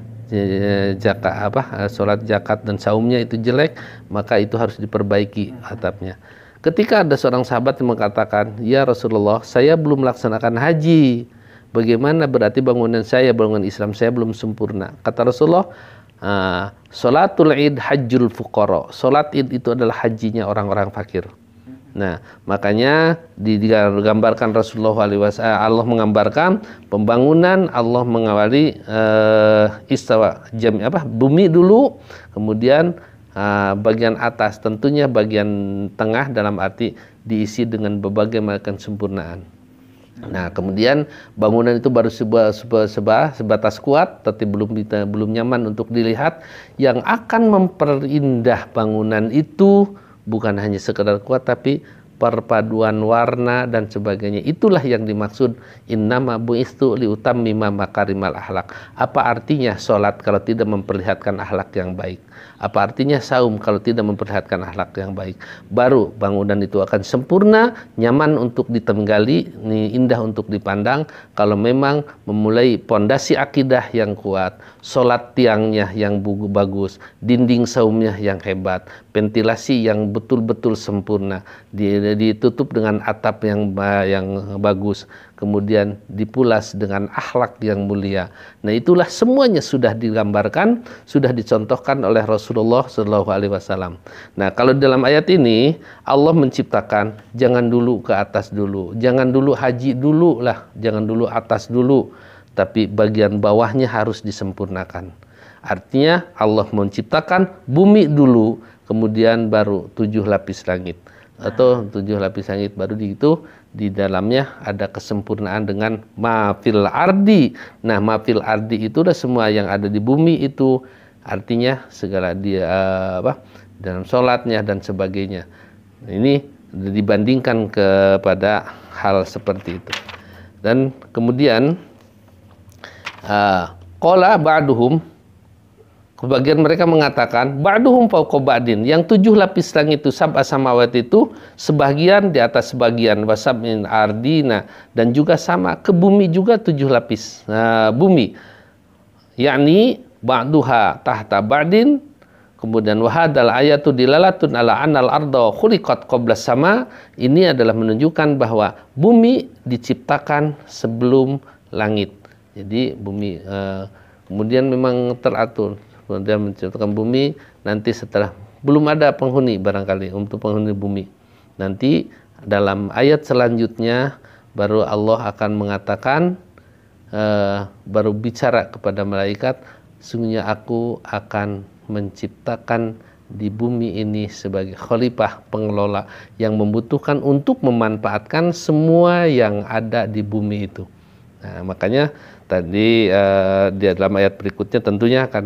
sholat zakat dan saumnya itu jelek, maka itu harus diperbaiki atapnya. Ketika ada seorang sahabat yang mengatakan, "Ya Rasulullah, saya belum melaksanakan haji. Bagaimana berarti bangunan Islam saya belum sempurna?" Kata Rasulullah, "Salatul Id hajjul fuqara." Salat Id itu adalah hajinya orang-orang fakir. Nah, makanya digambarkan Rasulullah Allah menggambarkan pembangunan, Allah mengawali bumi dulu, kemudian bagian atas, tentunya bagian tengah dalam arti diisi dengan berbagai macam kesempurnaan. Nah, kemudian bangunan itu baru sebatas kuat, tapi belum nyaman untuk dilihat. Yang akan memperindah bangunan itu bukan hanya sekedar kuat, tapi perpaduan warna dan sebagainya. Itulah yang dimaksud innama bu'istu liutammima makarimal akhlak. Apa artinya sholat kalau tidak memperlihatkan akhlak yang baik? Apa artinya saum kalau tidak memperlihatkan akhlak yang baik? Baru bangunan itu akan sempurna, nyaman untuk ditenggali, indah untuk dipandang. Kalau memang memulai pondasi akidah yang kuat, sholat tiangnya yang bagus, dinding saumnya yang hebat, ventilasi yang betul-betul sempurna, ditutup dengan atap yang bagus, kemudian dipulas dengan akhlak yang mulia. Nah, itulah semuanya sudah digambarkan, sudah dicontohkan oleh Rasulullah SAW. Nah, kalau dalam ayat ini Allah menciptakan jangan dulu ke atas dulu, jangan dulu haji dulu lah, jangan dulu atas dulu, tapi bagian bawahnya harus disempurnakan. Artinya Allah menciptakan bumi dulu, kemudian baru 7 lapis langit. Atau 7 lapis langit, baru di dalamnya ada kesempurnaan dengan mafil ardi. Nah, mafil ardi itu adalah semua yang ada di bumi itu, artinya segala dalam sholatnya dan sebagainya. Ini dibandingkan kepada hal seperti itu. Dan kemudian qala ba'duhum, sebagian mereka mengatakan ba'duhum fawqa ba'din, yang 7 lapis langit itu sab'a samawat itu sebagian di atas sebagian, wasab'in ardina, dan juga sama ke bumi juga 7 lapis bumi, yakni ba'duha tahta ba'din. Kemudian wahadal ayatu dilalatun ala anal arda khuliqat qabla sama. Ini adalah menunjukkan bahwa bumi diciptakan sebelum langit. Jadi bumi kemudian memang teratur. Kemudian menciptakan bumi nanti setelah belum ada penghuni barangkali untuk penghuni bumi. Nanti dalam ayat selanjutnya baru Allah akan mengatakan, baru bicara kepada malaikat, sungguhnya aku akan menciptakan di bumi ini sebagai khalifah pengelola yang membutuhkan untuk memanfaatkan semua yang ada di bumi itu. Nah, makanya tadi di dalam ayat berikutnya tentunya akan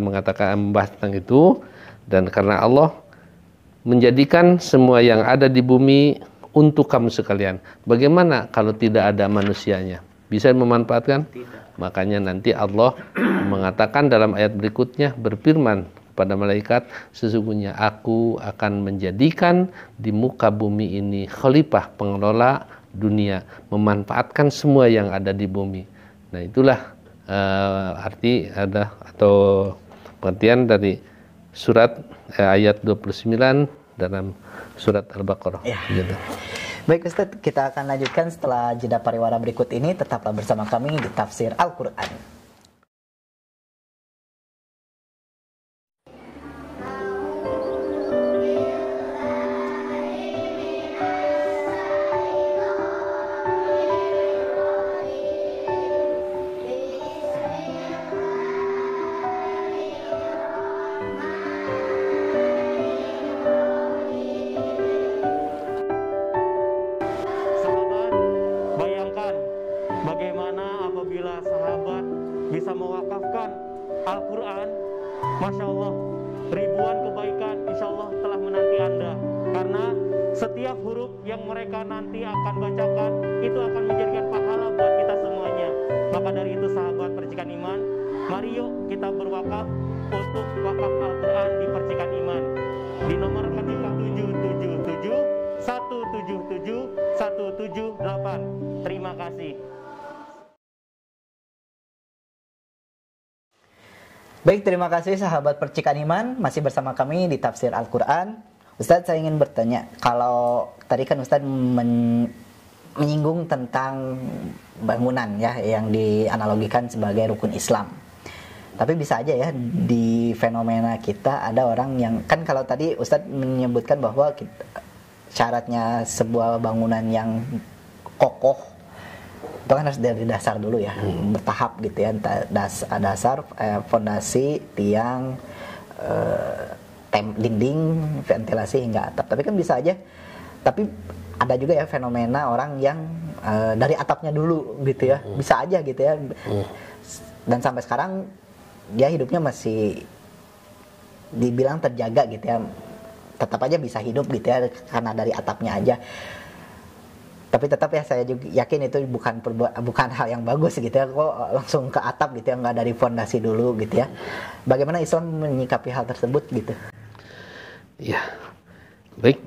membahas tentang itu. Dan karena Allah menjadikan semua yang ada di bumi untuk kamu sekalian, bagaimana kalau tidak ada manusianya? Bisa memanfaatkan? Tidak. Makanya nanti Allah mengatakan dalam ayat berikutnya, berfirman pada malaikat, sesungguhnya aku akan menjadikan di muka bumi ini khalifah, pengelola dunia, memanfaatkan semua yang ada di bumi. Nah itulah arti ada atau pengertian dari surat ayat 29 dalam surat Al-Baqarah. Ya. Gitu. Baik Ustadz, kita akan lanjutkan setelah jeda pariwara berikut ini. Tetaplah bersama kami di Tafsir Al-Quran. Bisa mewakafkan Al-Quran, Masya Allah, ribuan kebaikan insya Allah telah menanti Anda. Karena setiap huruf yang mereka nanti akan bacakan itu akan menjadikan pahala buat kita semuanya. Maka dari itu sahabat Percikan Iman, mari yuk kita berwakaf untuk wakaf Al-Quran di Percikan Iman di nomor ketika 777 177 178. Terima kasih. Baik, terima kasih sahabat Percikan Iman, masih bersama kami di Tafsir Al-Quran. Ustadz, saya ingin bertanya, kalau tadi kan Ustadz menyinggung tentang bangunan ya, yang dianalogikan sebagai rukun Islam. Tapi bisa aja ya, di fenomena kita ada orang yang, kan kalau tadi Ustadz menyebutkan bahwa syaratnya sebuah bangunan yang kokoh, itu kan harus dari dasar dulu ya, bertahap gitu ya, dasar, fondasi, tiang, dinding, ventilasi hingga atap. Tapi kan bisa aja, tapi ada juga ya fenomena orang yang dari atapnya dulu gitu ya, bisa aja gitu ya, dan sampai sekarang dia hidupnya masih dibilang terjaga gitu ya, tetap aja bisa hidup gitu ya karena dari atapnya aja. Tapi tetap ya saya juga yakin itu bukan hal yang bagus gitu ya, kok langsung ke atap gitu ya, nggak dari fondasi dulu gitu ya. Bagaimana Islam menyikapi hal tersebut gitu? Ya, baik.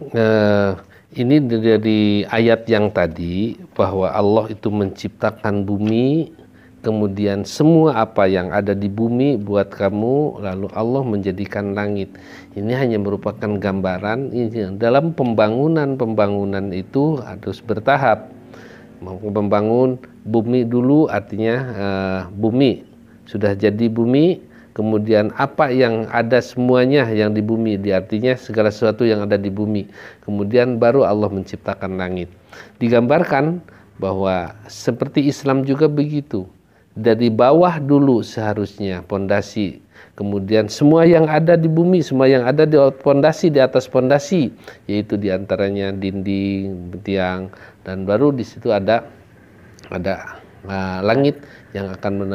Ini dari ayat yang tadi bahwa Allah itu menciptakan bumi, kemudian semua apa yang ada di bumi buat kamu, lalu Allah menjadikan langit. Ini hanya merupakan gambaran. Dalam pembangunan itu harus bertahap. Mau membangun bumi dulu, artinya bumi sudah jadi bumi, kemudian apa yang ada semuanya yang di bumi, artinya segala sesuatu yang ada di bumi, kemudian baru Allah menciptakan langit. Digambarkan bahwa seperti Islam juga begitu. Dari bawah dulu seharusnya pondasi, kemudian semua yang ada di bumi, semua yang ada di pondasi, di atas pondasi, yaitu diantaranya dinding, tiang, dan baru di situ ada langit yang akan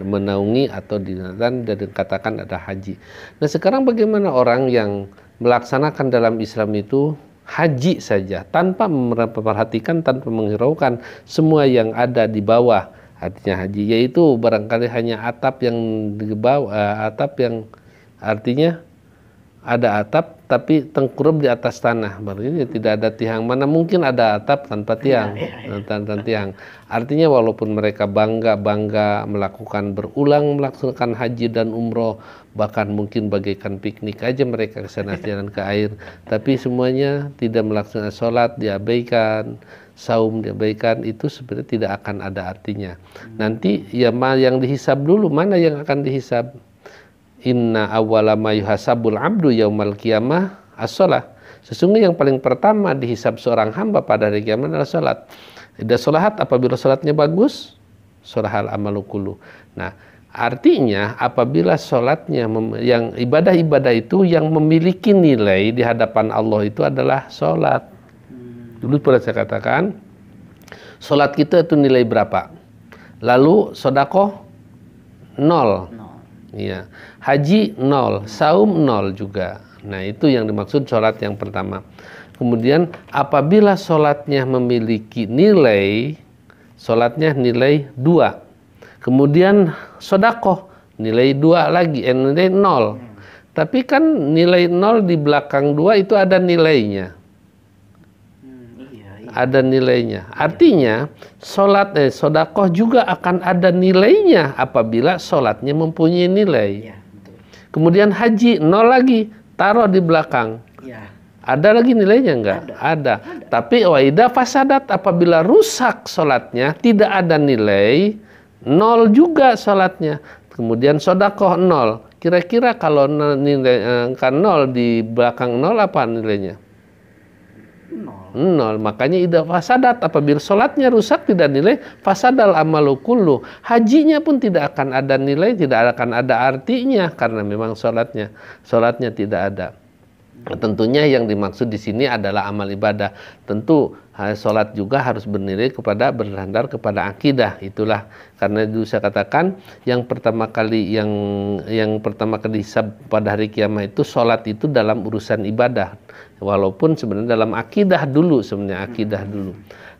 menaungi atau dikatakan ada haji. Nah sekarang bagaimana orang yang melaksanakan dalam Islam itu haji saja tanpa memperhatikan, tanpa menghiraukan semua yang ada di bawah. Artinya haji, yaitu barangkali hanya atap yang di bawah, atap yang artinya ada atap tapi tengkurap di atas tanah. Berarti tidak ada tiang. Mana mungkin ada atap tanpa tiang, tanpa tiang. Artinya walaupun mereka bangga melakukan berulang melaksanakan haji dan umroh, bahkan mungkin bagaikan piknik aja mereka ke sana jalan ke air, tapi semuanya tidak melaksanakan sholat, diabaikan, saum diabaikan, itu sebenarnya tidak akan ada artinya. Nanti ya yang dihisab dulu, mana yang akan dihisab? Inna awwala ma yuhasabul abdu yaumal qiyamah as-shalah. Sesungguhnya yang paling pertama dihisab seorang hamba pada hari kiamat adalah salat. Idza sholahat, apabila salatnya bagus, sholahal amalu kullu. Nah, artinya apabila salatnya yang ibadah-ibadah itu yang memiliki nilai di hadapan Allah itu adalah salat. Dulu pernah saya katakan, salat kita itu nilai berapa? Lalu sedekah 0. Iya. Haji 0, saum 0 juga. Nah, itu yang dimaksud sholat yang pertama. Kemudian apabila sholatnya memiliki nilai, sholatnya nilai 2. Kemudian sodakoh nilai 2 lagi, nilai 0. Tapi kan nilai 0 di belakang 2 itu ada nilainya. Ada nilainya. Artinya sodakoh juga akan ada nilainya apabila sholatnya mempunyai nilai. Kemudian haji 0 lagi, taruh di belakang. Ada lagi nilainya enggak? Ada. Tapi waida fasadat, apabila rusak sholatnya, tidak ada nilai, 0 juga sholatnya. Kemudian sodakoh 0. Kira-kira kalau nilai angka 0 di belakang 0 apa nilainya? 0. Makanya idza fasadat, apabila sholatnya rusak tidak nilai, fasadal amalu kullu. Hajinya pun tidak akan ada nilai, tidak akan ada artinya karena memang sholatnya tidak ada. Tentunya yang dimaksud di sini adalah amal ibadah. Tentu sholat juga harus bernilai bersandar kepada akidah. Itulah karena dulu saya katakan yang pertama kali hisab pada hari kiamat itu sholat itu dalam urusan ibadah. Walaupun sebenarnya dalam akidah dulu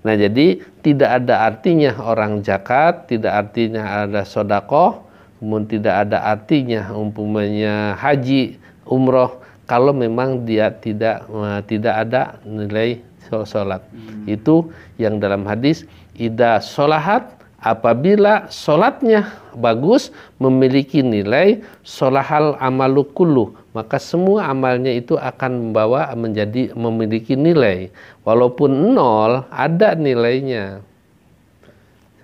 Nah jadi tidak ada artinya orang zakat, tidak artinya ada sodakoh, kemudian tidak ada artinya umpamanya haji, umroh, kalau memang dia tidak ada nilai sholat. Itu yang dalam hadis, idza sholahat, apabila sholatnya bagus, memiliki nilai, sholahal amalu kullu, maka semua amalnya itu akan memiliki nilai. Walaupun 0 ada nilainya.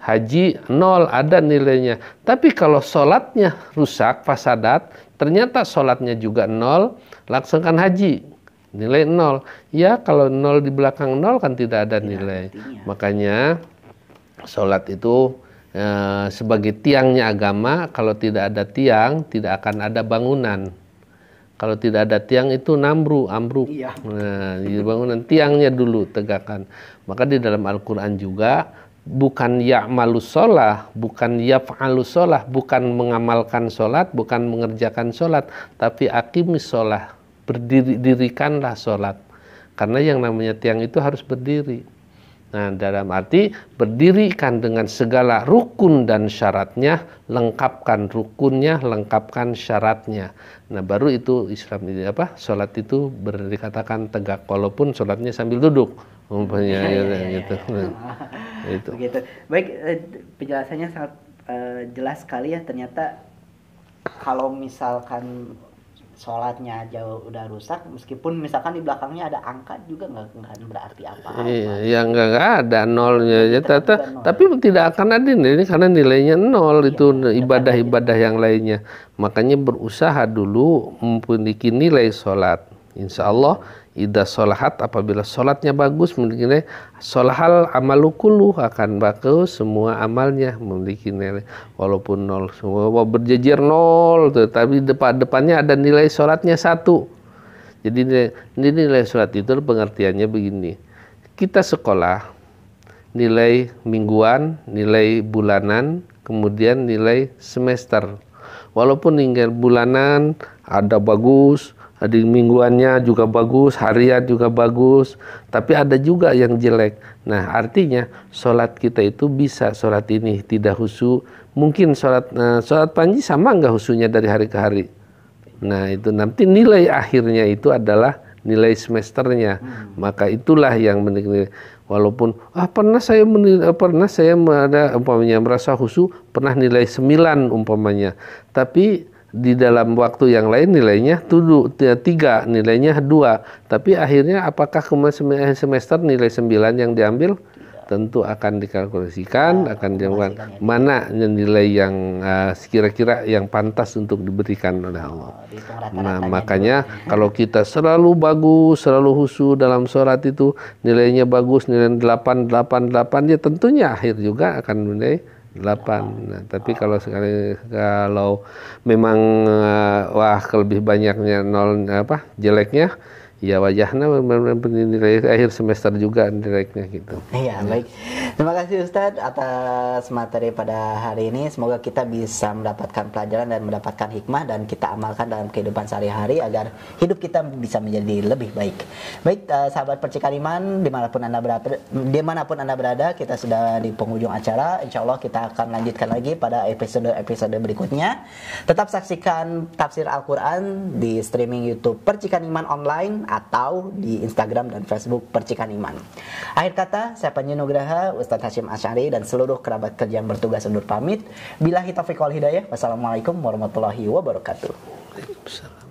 Haji 0 ada nilainya. Tapi kalau sholatnya rusak, fasadat, ternyata sholatnya juga 0, laksanakan haji, nilai 0. Ya kalau 0 di belakang 0 kan tidak ada nilai. Makanya sholat itu sebagai tiangnya agama. Kalau tidak ada tiang, tidak akan ada bangunan. Kalau tidak ada tiang itu ambruk. Nah, di bangunan tiangnya dulu tegakkan. Maka di dalam Al-Quran juga bukan ya'malus sholah, bukan yaf'alus sholah, bukan mengamalkan sholat, bukan mengerjakan sholat, tapi aqimis sholah, dirikanlah sholat. Karena yang namanya tiang itu harus berdiri. Nah, dalam arti berdirikan dengan segala rukun dan syaratnya, lengkapkan rukunnya, lengkapkan syaratnya. Nah, baru itu Islam ini sholat itu dikatakan tegak, walaupun sholatnya sambil duduk. Umpamanya gitu. Itu. Begitu. Baik, penjelasannya sangat jelas sekali ya. Ternyata kalau misalkan sholatnya jauh udah rusak, meskipun misalkan di belakangnya ada angka juga nggak berarti apa-apa. Iya, nggak ada nolnya. Tapi tidak akan ada nilai karena nilainya 0 itu ibadah-ibadah yang lainnya. Makanya berusaha dulu memiliki nilai sholat. Insya Allah idza sholahat, apabila sholatnya bagus, memiliki nilai, sholahal amalu kullu, akan bagus semua amalnya, memiliki nilai. Walaupun 0 semua berjejer 0 tapi depannya ada nilai sholatnya 1. Jadi nilai sholat itu pengertiannya begini, kita sekolah nilai mingguan, nilai bulanan, kemudian nilai semester. Walaupun nilai bulanan ada bagus, ada mingguannya juga bagus, harian juga bagus, tapi ada juga yang jelek. Nah, artinya sholat kita itu bisa, sholat ini tidak khusyuk. Mungkin sholat Panji sama nggak khusyuknya dari hari ke hari. Nah, itu nanti nilai akhirnya itu adalah nilai semesternya. Maka itulah yang menilai. Walaupun pernah saya umpamanya merasa khusyuk, pernah nilai 9 umpamanya. Tapi di dalam waktu yang lain nilainya 3, nilainya 2. Tapi akhirnya apakah semester nilai 9 yang diambil? Tentu akan dikalkulasikan, akan diambil mana nilai yang kira-kira yang pantas untuk diberikan oleh Allah. Nah, makanya kalau kita selalu bagus, selalu khusyuk dalam sholat itu, nilainya bagus, nilai 8, ya tentunya akhir juga akan nilai 8. Nah, tapi kalau memang lebih banyaknya jeleknya, ya wajahnya nilai akhir semester juga nilainya gitu. Iya, baik. Terima kasih Ustadz atas materi pada hari ini. Semoga kita bisa mendapatkan pelajaran dan mendapatkan hikmah dan kita amalkan dalam kehidupan sehari-hari agar hidup kita bisa menjadi lebih baik. Baik, sahabat Percikan Iman, dimanapun anda berada, kita sudah di penghujung acara. Insya Allah kita akan lanjutkan lagi pada episode berikutnya. Tetap saksikan tafsir Al-Quran di streaming YouTube Percikan Iman Online atau di Instagram dan Facebook Percikan Iman. Akhir kata, saya Panji Nugraha, Ustadz Hasyim Asy'ari dan seluruh kerabat kerja yang bertugas undur pamit. Billahi taufiq wal hidayah. Wassalamualaikum warahmatullahi wabarakatuh. Waalaikumsalam.